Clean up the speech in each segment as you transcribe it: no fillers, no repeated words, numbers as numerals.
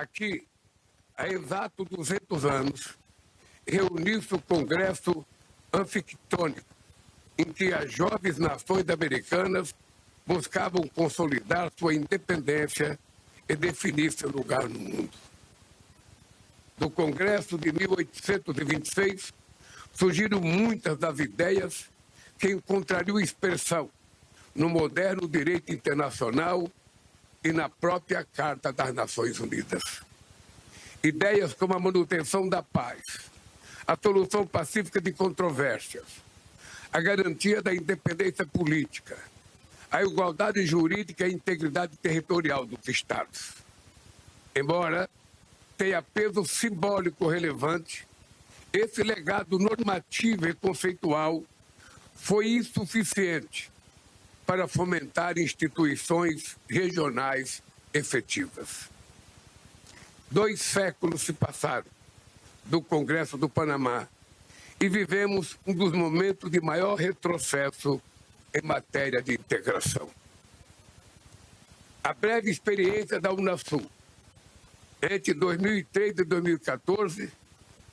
aqui, há exatos 200 anos, reuniu-se o Congresso Anfictônico, em que as jovens nações americanas buscavam consolidar sua independência e definir seu lugar no mundo. Do Congresso de 1826, surgiram muitas das ideias que encontrariam expressão no moderno direito internacional e na própria Carta das Nações Unidas. Ideias como a manutenção da paz, a solução pacífica de controvérsias, a garantia da independência política, a igualdade jurídica e a integridade territorial dos Estados. Embora tenha peso simbólico relevante, esse legado normativo e conceitual foi insuficiente para fomentar instituições regionais efetivas. 2 séculos se passaram do Congresso do Panamá e vivemos um dos momentos de maior retrocesso em matéria de integração. A breve experiência da Unasul entre 2003 e 2014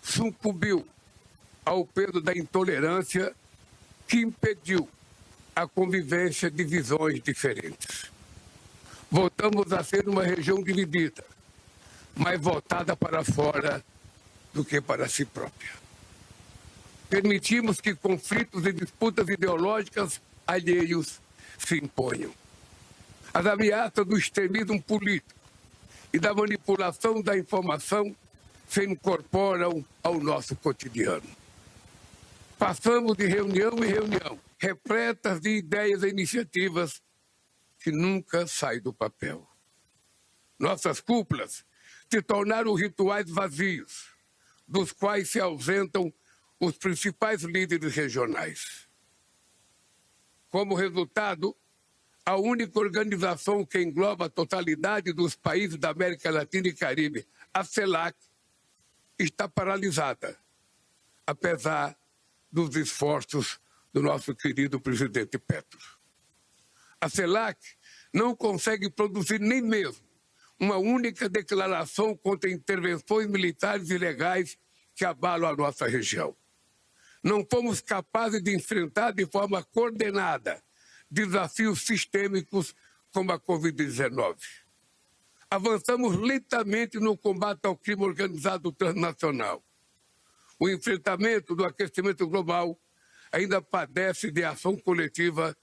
sucumbiu ao peso da intolerância que impediu a convivência de visões diferentes. Voltamos a ser uma região dividida, mais voltada para fora do que para si própria. Permitimos que conflitos e disputas ideológicas alheios se imponham. As ameaças do extremismo político e da manipulação da informação se incorporam ao nosso cotidiano. Passamos de reunião em reunião, repletas de ideias e iniciativas que nunca saem do papel. Nossas cúpulas se tornaram rituais vazios, dos quais se ausentam os principais líderes regionais. Como resultado, a única organização que engloba a totalidade dos países da América Latina e Caribe, a CELAC, está paralisada, apesar dos esforços do nosso querido presidente Petro. A CELAC não consegue produzir nem mesmo uma única declaração contra intervenções militares ilegais que abalam a nossa região. Não fomos capazes de enfrentar de forma coordenada desafios sistêmicos como a Covid-19. Avançamos lentamente no combate ao crime organizado transnacional. O enfrentamento do aquecimento global ainda padece de ação coletiva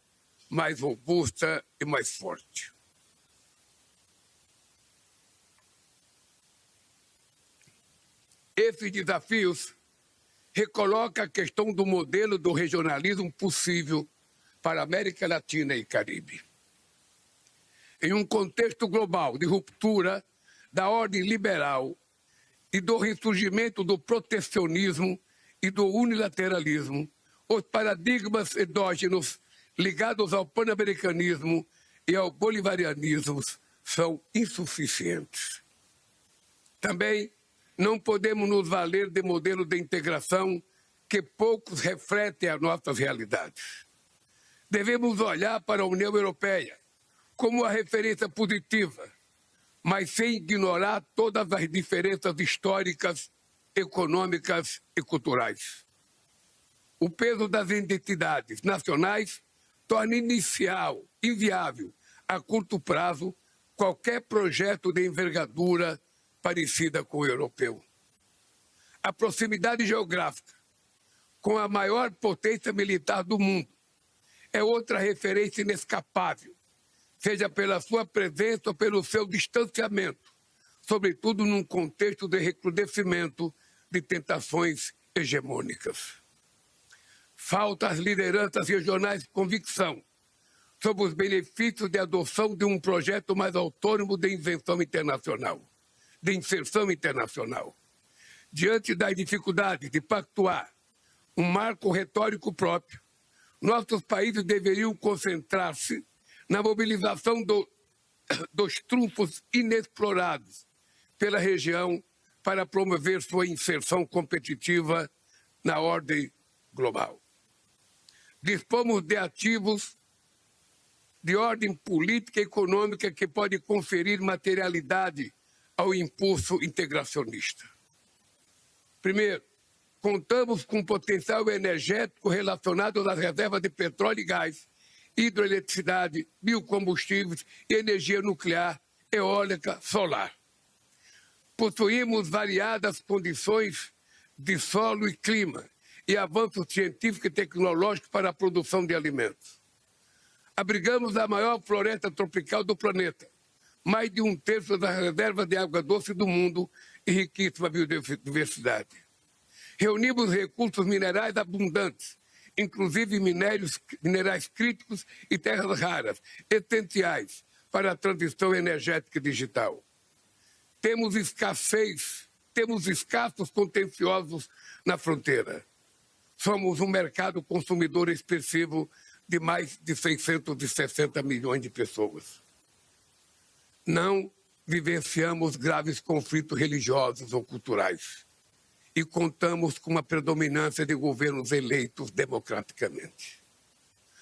mais robusta e mais forte. Esses desafios recolocam a questão do modelo do regionalismo possível para a América Latina e Caribe. Em um contexto global de ruptura da ordem liberal e do ressurgimento do protecionismo e do unilateralismo, os paradigmas endógenos ligados ao pan-americanismo e ao bolivarianismo são insuficientes. Também não podemos nos valer de modelo de integração que poucos refletem as nossas realidades. Devemos olhar para a União Europeia como uma referência positiva, mas sem ignorar todas as diferenças históricas, econômicas e culturais. O peso das identidades nacionais torna inviável, a curto prazo, qualquer projeto de envergadura parecida com o europeu. A proximidade geográfica com a maior potência militar do mundo é outra referência inescapável, seja pela sua presença ou pelo seu distanciamento, sobretudo num contexto de recrudescimento de tentações hegemônicas. Falta às lideranças regionais convicção sobre os benefícios de adoção de um projeto mais autônomo de inserção internacional. Diante das dificuldades de pactuar um marco retórico próprio, nossos países deveriam concentrar-se na mobilização dos trunfos inexplorados pela região para promover sua inserção competitiva na ordem global. Dispomos de ativos de ordem política e econômica que pode conferir materialidade ao impulso integracionista. Primeiro, contamos com potencial energético relacionado às reservas de petróleo e gás, hidroeletricidade, biocombustíveis e energia nuclear, eólica, solar. Possuímos variadas condições de solo e clima e avanços científicos e tecnológicos para a produção de alimentos. Abrigamos a maior floresta tropical do planeta, mais de 1/3 das reservas de água doce do mundo e riquíssima biodiversidade. Reunimos recursos minerais abundantes, inclusive minerais críticos e terras raras, essenciais para a transição energética e digital. Temos escassos contenciosos na fronteira. Somos um mercado consumidor expressivo de mais de 660 milhões de pessoas. Não vivenciamos graves conflitos religiosos ou culturais e contamos com uma predominância de governos eleitos democraticamente.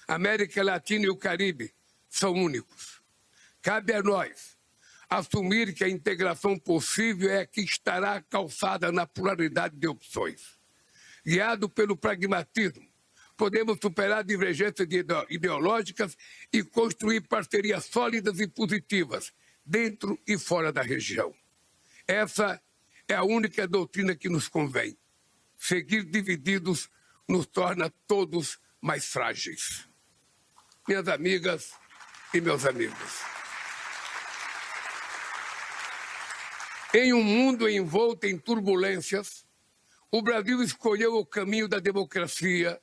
A América Latina e o Caribe são únicos. Cabe a nós assumir que a integração possível é a que estará calçada na pluralidade de opções. Guiado pelo pragmatismo, podemos superar divergências ideológicas e construir parcerias sólidas e positivas dentro e fora da região. Essa é a única doutrina que nos convém. Seguir divididos nos torna todos mais frágeis. Minhas amigas e meus amigos, em um mundo envolto em turbulências, o Brasil escolheu o caminho da democracia,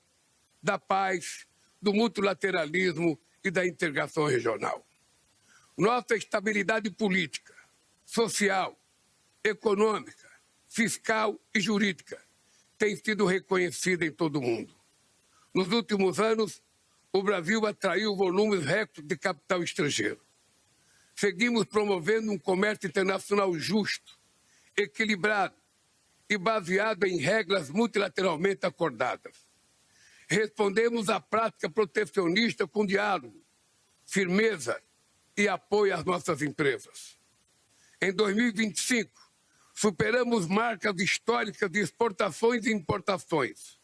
da paz, do multilateralismo e da integração regional. Nossa estabilidade política, social, econômica, fiscal e jurídica tem sido reconhecida em todo o mundo. Nos últimos anos, o Brasil atraiu volumes recordes de capital estrangeiro. Seguimos promovendo um comércio internacional justo, equilibrado e baseado em regras multilateralmente acordadas. Respondemos à prática protecionista com diálogo, firmeza e apoio às nossas empresas. Em 2025, superamos marcas históricas de exportações e importações.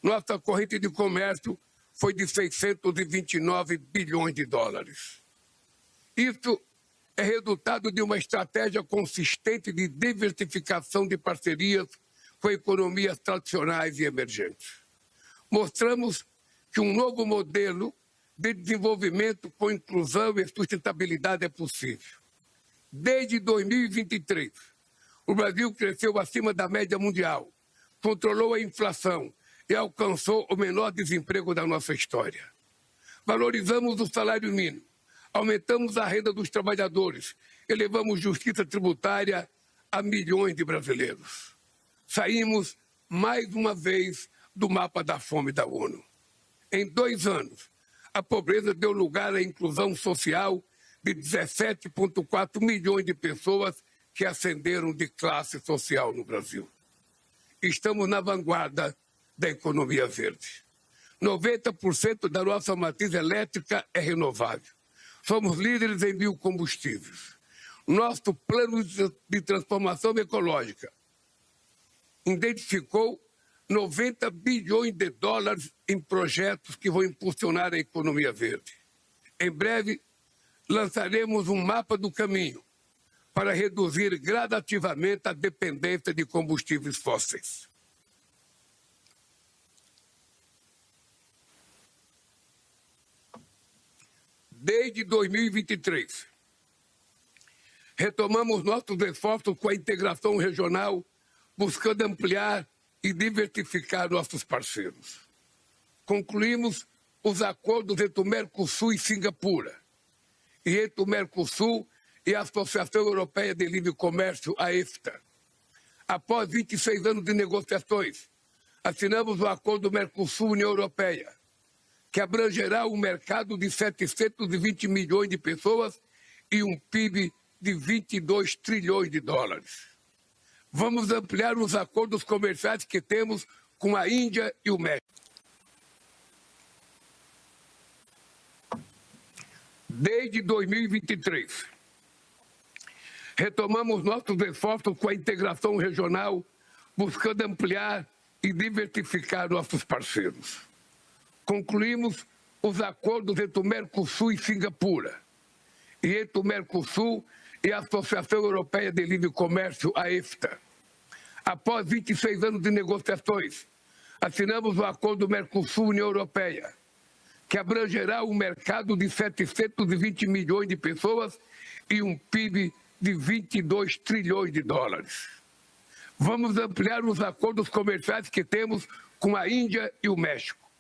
Nossa corrente de comércio foi de 629 bilhões de dólares. Isso é resultado de uma estratégia consistente de diversificação de parcerias com economias tradicionais e emergentes. Mostramos que um novo modelo de desenvolvimento com inclusão e sustentabilidade é possível. Desde 2023, o Brasil cresceu acima da média mundial, controlou a inflação e alcançou o menor desemprego da nossa história. Valorizamos o salário mínimo, aumentamos a renda dos trabalhadores, elevamos justiça tributária a milhões de brasileiros. Saímos, mais uma vez, do mapa da fome da ONU. Em 2 anos, a pobreza deu lugar à inclusão social de 17,4 milhões de pessoas que ascenderam de classe social no Brasil. Estamos na vanguarda da economia verde. 90% da nossa matriz elétrica é renovável. Somos líderes em biocombustíveis. Nosso plano de transformação ecológica identificou 90 bilhões de dólares em projetos que vão impulsionar a economia verde. Em breve, lançaremos um mapa do caminho para reduzir gradativamente a dependência de combustíveis fósseis. Desde 2023, retomamos nossos esforços com a integração regional, buscando ampliar e diversificar nossos parceiros. Concluímos os acordos entre o Mercosul e Singapura, e entre o Mercosul e a Associação Europeia de Livre Comércio, a EFTA. Após 26 anos de negociações, assinamos o acordo Mercosul-União Europeia, que abrangerá um mercado de 720 milhões de pessoas e um PIB de 22 trilhões de dólares. Vamos ampliar os acordos comerciais que temos com a Índia e o México. Desde 2023, Retomamos nossos esforços com a integração regional, buscando ampliar e diversificar nossos parceiros. Concluímos os acordos entre o Mercosul e Singapura, e entre o Mercosul e a Associação Europeia de Livre Comércio, a EFTA. Após 26 anos de negociações, assinamos o acordo Mercosul-União Europeia, que abrangerá um mercado de 720 milhões de pessoas e um PIB de 22 trilhões de dólares. Vamos ampliar os acordos comerciais que temos com a Índia e o México.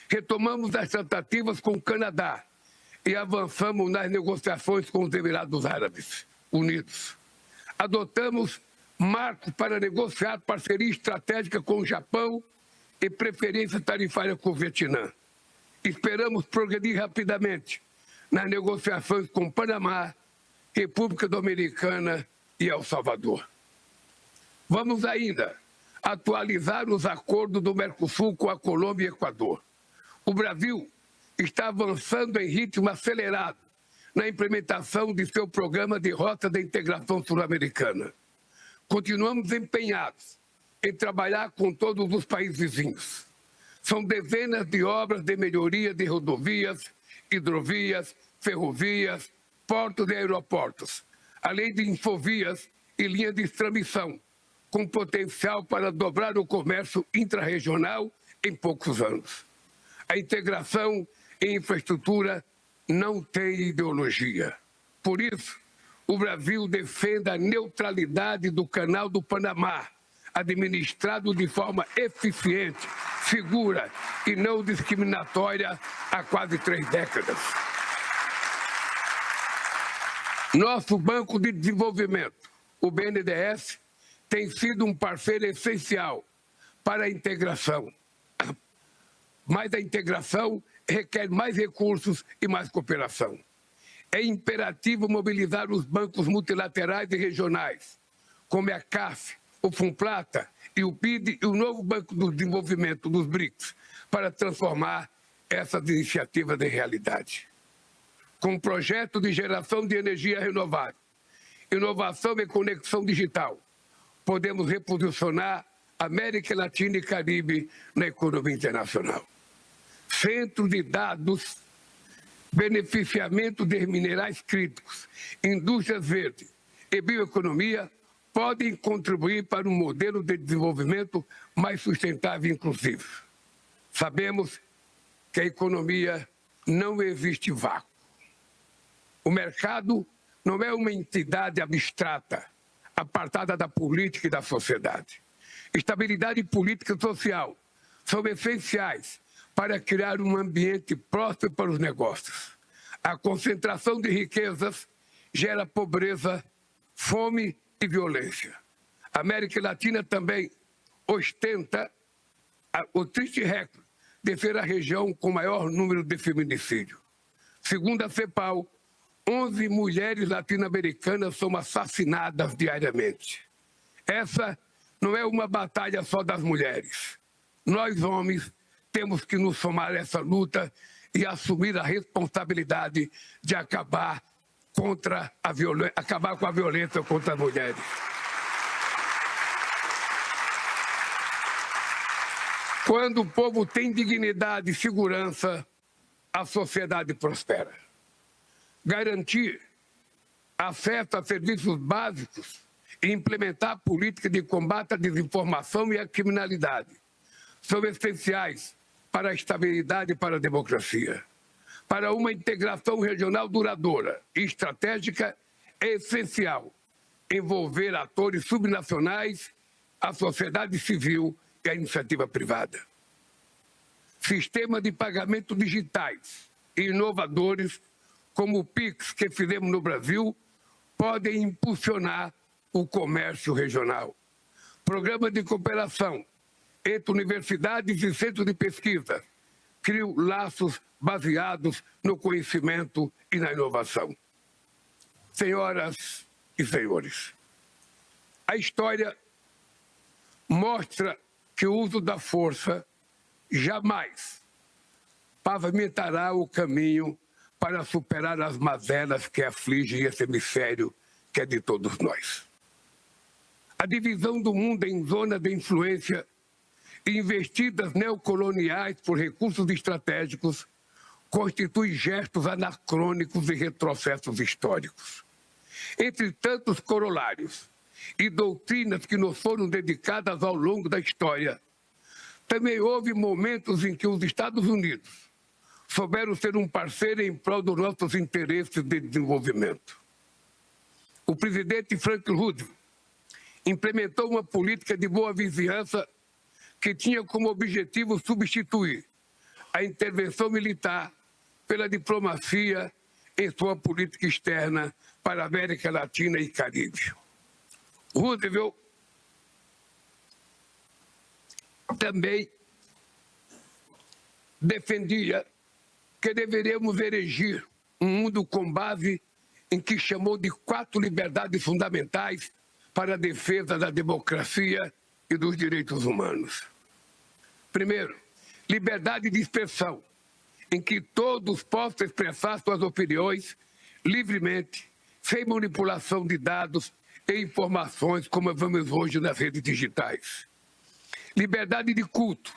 Retomamos as tratativas com o Canadá e avançamos nas negociações com os Emirados Árabes Unidos. Adotamos marcos para negociar parceria estratégica com o Japão e preferência tarifária com o Vietnã. Esperamos progredir rapidamente nas negociações com Panamá, República Dominicana e El Salvador. Vamos ainda atualizar os acordos do Mercosul com a Colômbia e Equador. O Brasil está avançando em ritmo acelerado na implementação de seu programa de Rota da Integração Sul-Americana. Continuamos empenhados em trabalhar com todos os países vizinhos. São dezenas de obras de melhoria de rodovias, hidrovias, ferrovias, portos e aeroportos, além de infovias e linhas de transmissão, com potencial para dobrar o comércio intrarregional em poucos anos. A integração em infraestrutura não tem ideologia. Por isso, o Brasil defende a neutralidade do Canal do Panamá, administrado de forma eficiente, segura e não discriminatória há quase 3 décadas. Nosso Banco de Desenvolvimento, o BNDES, tem sido um parceiro essencial para a integração. Mas a integração requer mais recursos e mais cooperação. É imperativo mobilizar os bancos multilaterais e regionais, como a CAF, o Funplata e o BID e o novo Banco do Desenvolvimento dos BRICS, para transformar essas iniciativas em realidade. Com o projeto de geração de energia renovável, inovação e conexão digital, podemos reposicionar América Latina e Caribe na economia internacional. Centro de dados, beneficiamento de minerais críticos, indústrias verdes e bioeconomia podem contribuir para um modelo de desenvolvimento mais sustentável e inclusivo. Sabemos que a economia não existe vácuo. O mercado não é uma entidade abstrata, apartada da política e da sociedade. Estabilidade política e social são essenciais para criar um ambiente próspero para os negócios. A concentração de riquezas gera pobreza, fome e violência. A América Latina também ostenta o triste recorde de ser a região com maior número de feminicídio. Segundo a CEPAL, 11 mulheres latino-americanas são assassinadas diariamente. Essa não é uma batalha só das mulheres. Nós, homens, temos que nos somar a essa luta e assumir a responsabilidade de acabar com a violência contra as mulheres. Quando o povo tem dignidade e segurança, a sociedade prospera. Garantir acesso a serviços básicos e implementar políticas de combate à desinformação e à criminalidade são essenciais para a estabilidade e para a democracia. Para uma integração regional duradoura e estratégica, é essencial envolver atores subnacionais, a sociedade civil e a iniciativa privada. Sistemas de pagamento digitais e inovadores, como o PIX que fizemos no Brasil, podem impulsionar o comércio regional. Programas de cooperação entre universidades e centros de pesquisa criam laços baseados no conhecimento e na inovação. Senhoras e senhores, a história mostra que o uso da força jamais pavimentará o caminho para superar as mazelas que afligem esse hemisfério que é de todos nós. A divisão do mundo em zonas de influência e investidas neocoloniais por recursos estratégicos constitui gestos anacrônicos e retrocessos históricos. Entre tantos corolários e doutrinas que nos foram dedicadas ao longo da história, também houve momentos em que os Estados Unidos souberam ser um parceiro em prol dos nossos interesses de desenvolvimento. O presidente Franklin Roosevelt implementou uma política de boa vizinhança que tinha como objetivo substituir a intervenção militar pela diplomacia em sua política externa para a América Latina e Caribe. Roosevelt também defendia que deveríamos erigir um mundo com base em que chamou de 4 liberdades fundamentais para a defesa da democracia e dos direitos humanos. Primeiro, liberdade de expressão, em que todos possam expressar suas opiniões livremente, sem manipulação de dados e informações, como vemos hoje nas redes digitais. Liberdade de culto,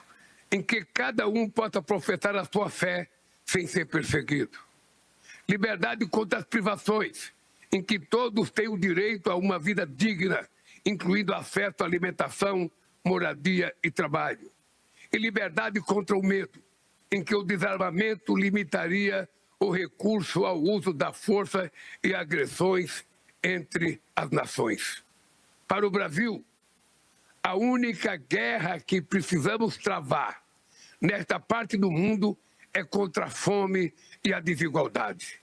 em que cada um possa professar a sua fé sem ser perseguido. Liberdade contra as privações, em que todos têm o direito a uma vida digna, incluindo acesso à alimentação, moradia e trabalho. E liberdade contra o medo, em que o desarmamento limitaria o recurso ao uso da força e agressões entre as nações. Para o Brasil, a única guerra que precisamos travar nesta parte do mundo é contra a fome e a desigualdade.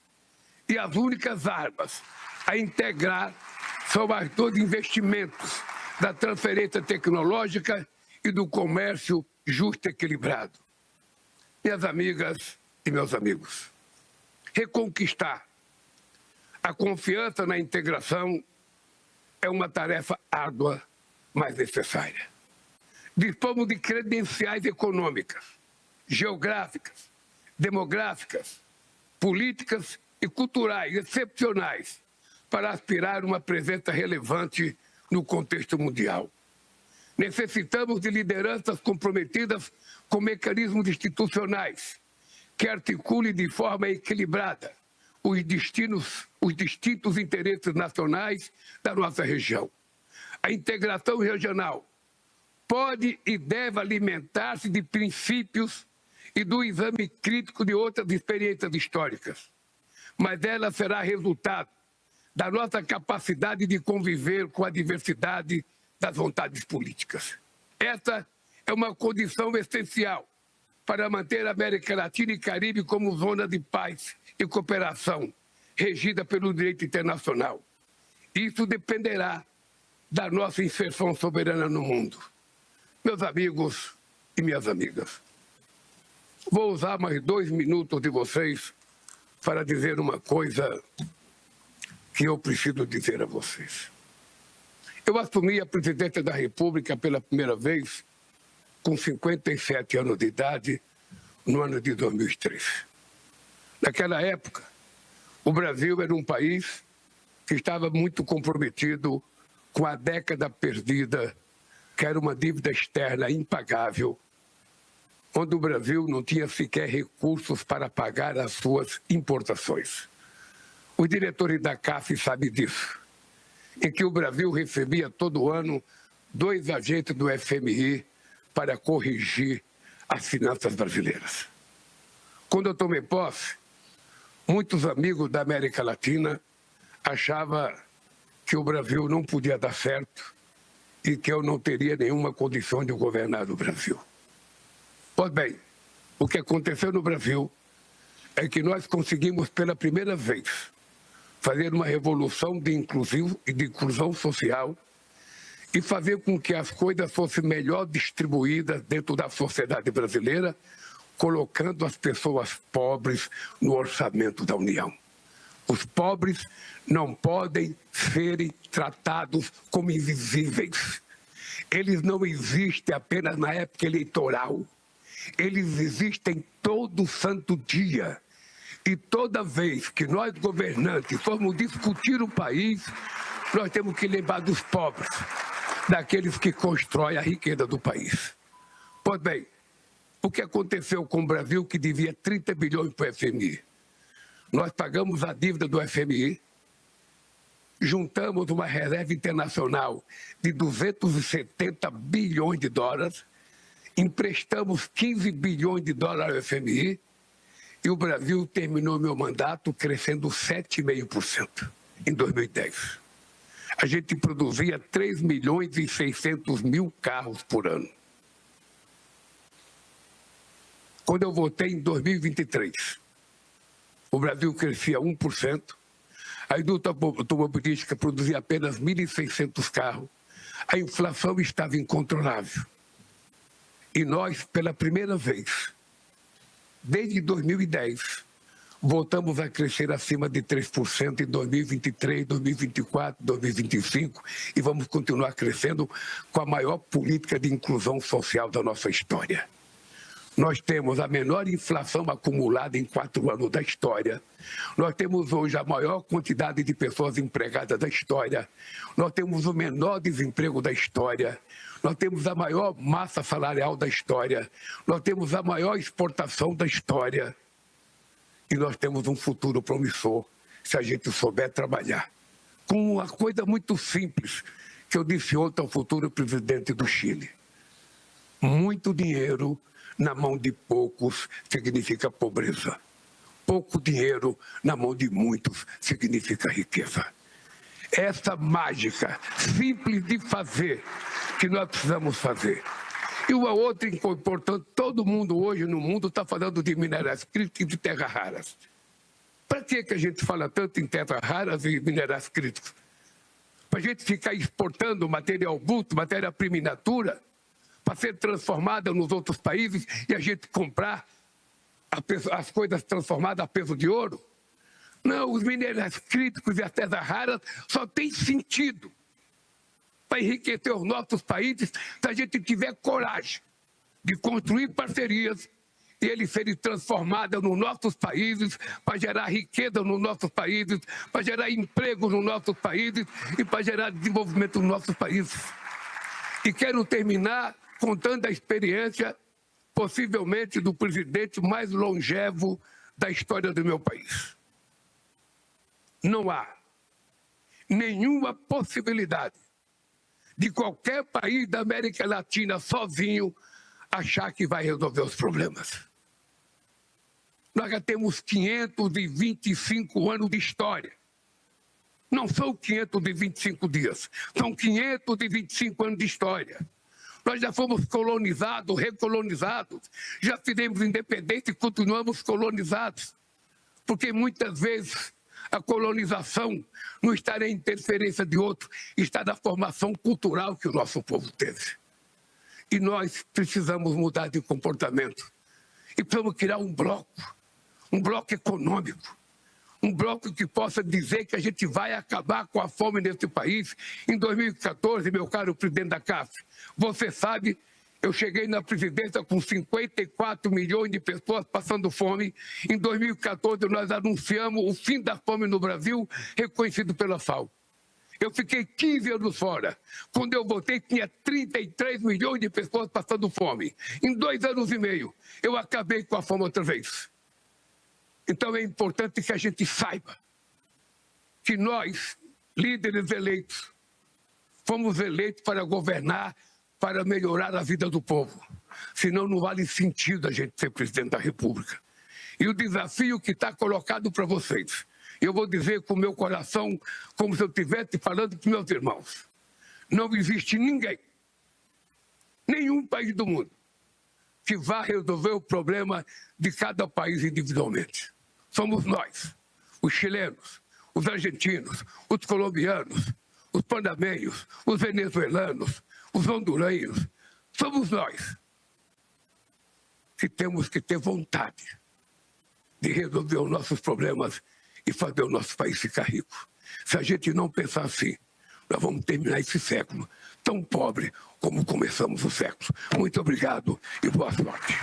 E as únicas armas a integrar são as dos investimentos, da transferência tecnológica e do comércio justo e equilibrado. Minhas amigas e meus amigos, reconquistar a confiança na integração é uma tarefa árdua, mas necessária. Dispomos de credenciais econômicas, geográficas, demográficas, políticas e culturais excepcionais para aspirar uma presença relevante no contexto mundial. Necessitamos de lideranças comprometidas com mecanismos institucionais que articulem de forma equilibrada os distintos interesses nacionais da nossa região. A integração regional pode e deve alimentar-se de princípios e do exame crítico de outras experiências históricas, mas ela será resultado da nossa capacidade de conviver com a diversidade das vontades políticas. Essa é uma condição essencial para manter a América Latina e Caribe como zona de paz e cooperação, regida pelo direito internacional. Isso dependerá da nossa inserção soberana no mundo. Meus amigos e minhas amigas, vou usar mais 2 minutos de vocês para dizer uma coisa que eu preciso dizer a vocês. Eu assumi a presidência da República pela primeira vez com 57 anos de idade, no ano de 2003. Naquela época, o Brasil era um país que estava muito comprometido com a década perdida, que era uma dívida externa impagável, onde o Brasil não tinha sequer recursos para pagar as suas importações. Os diretores da CAF sabem disso, em que o Brasil recebia todo ano 2 agentes do FMI para corrigir as finanças brasileiras. Quando eu tomei posse, muitos amigos da América Latina achavam que o Brasil não podia dar certo e que eu não teria nenhuma condição de governar o Brasil. Pois bem, o que aconteceu no Brasil é que nós conseguimos pela primeira vez fazer uma revolução de inclusão social e fazer com que as coisas fossem melhor distribuídas dentro da sociedade brasileira, colocando as pessoas pobres no orçamento da União. Os pobres não podem serem tratados como invisíveis. Eles não existem apenas na época eleitoral. Eles existem todo santo dia. E toda vez que nós, governantes, formos discutir o país, nós temos que lembrar dos pobres, daqueles que constroem a riqueza do país. Pois bem, o que aconteceu com o Brasil, que devia 30 bilhões para o FMI? Nós pagamos a dívida do FMI, juntamos uma reserva internacional de 270 bilhões de dólares, emprestamos 15 bilhões de dólares ao FMI e o Brasil terminou meu mandato crescendo 7,5% em 2010. A gente produzia 3 milhões e 600 mil carros por ano. Quando eu votei em 2023, o Brasil crescia 1%, a indústria automobilística produzia apenas 1.600 carros, a inflação estava incontrolável. E nós, pela primeira vez, desde 2010, voltamos a crescer acima de 3% em 2023, 2024, 2025 e vamos continuar crescendo com a maior política de inclusão social da nossa história. Nós temos a menor inflação acumulada em 4 anos da história. Nós temos hoje a maior quantidade de pessoas empregadas da história. Nós temos o menor desemprego da história. Nós temos a maior massa salarial da história. Nós temos a maior exportação da história. E nós temos um futuro promissor, se a gente souber trabalhar. Com uma coisa muito simples, que eu disse ontem ao futuro presidente do Chile. Muito dinheiro na mão de poucos significa pobreza. Pouco dinheiro na mão de muitos significa riqueza. Essa mágica simples de fazer que nós precisamos fazer. E uma outra importante, todo mundo hoje no mundo está falando de minérios críticos e de terras raras. Para que a gente fala tanto em terras raras e minérios críticos? Para a gente ficar exportando material bruto, matéria-prima in natura, para ser transformada nos outros países e a gente comprar as coisas transformadas a peso de ouro? Não, os minérios críticos e as terras raras só têm sentido para enriquecer os nossos países se a gente tiver coragem de construir parcerias e eles serem transformados nos nossos países, para gerar riqueza nos nossos países, para gerar emprego nos nossos países e para gerar desenvolvimento nos nossos países. E quero terminar contando a experiência, possivelmente, do presidente mais longevo da história do meu país. Não há nenhuma possibilidade de qualquer país da América Latina sozinho achar que vai resolver os problemas. Nós já temos 525 anos de história. Não são 525 dias, são 525 anos de história. Nós já fomos colonizados, recolonizados, já fizemos independência e continuamos colonizados. Porque muitas vezes a colonização não está na interferência de outro, está na formação cultural que o nosso povo teve. E nós precisamos mudar de comportamento. E precisamos criar um bloco econômico, um bloco que possa dizer que a gente vai acabar com a fome nesse país. Em 2014, meu caro presidente da CAF, você sabe, eu cheguei na presidência com 54 milhões de pessoas passando fome. Em 2014, nós anunciamos o fim da fome no Brasil, reconhecido pela FAO. Eu fiquei 15 anos fora. Quando eu voltei, tinha 33 milhões de pessoas passando fome. Em 2 anos e meio, eu acabei com a fome outra vez. Então é importante que a gente saiba que nós, líderes eleitos, fomos eleitos para governar, para melhorar a vida do povo. Senão não vale sentido a gente ser presidente da República. E o desafio que está colocado para vocês, eu vou dizer com o meu coração, como se eu estivesse falando para meus irmãos. Não existe ninguém, nenhum país do mundo, que vá resolver o problema de cada país individualmente. Somos nós, os chilenos, os argentinos, os colombianos, os panamenhos, os venezuelanos, os hondurenhos. Somos nós que temos que ter vontade de resolver os nossos problemas e fazer o nosso país ficar rico. Se a gente não pensar assim, nós vamos terminar esse século tão pobre como começamos o século. Muito obrigado e boa sorte.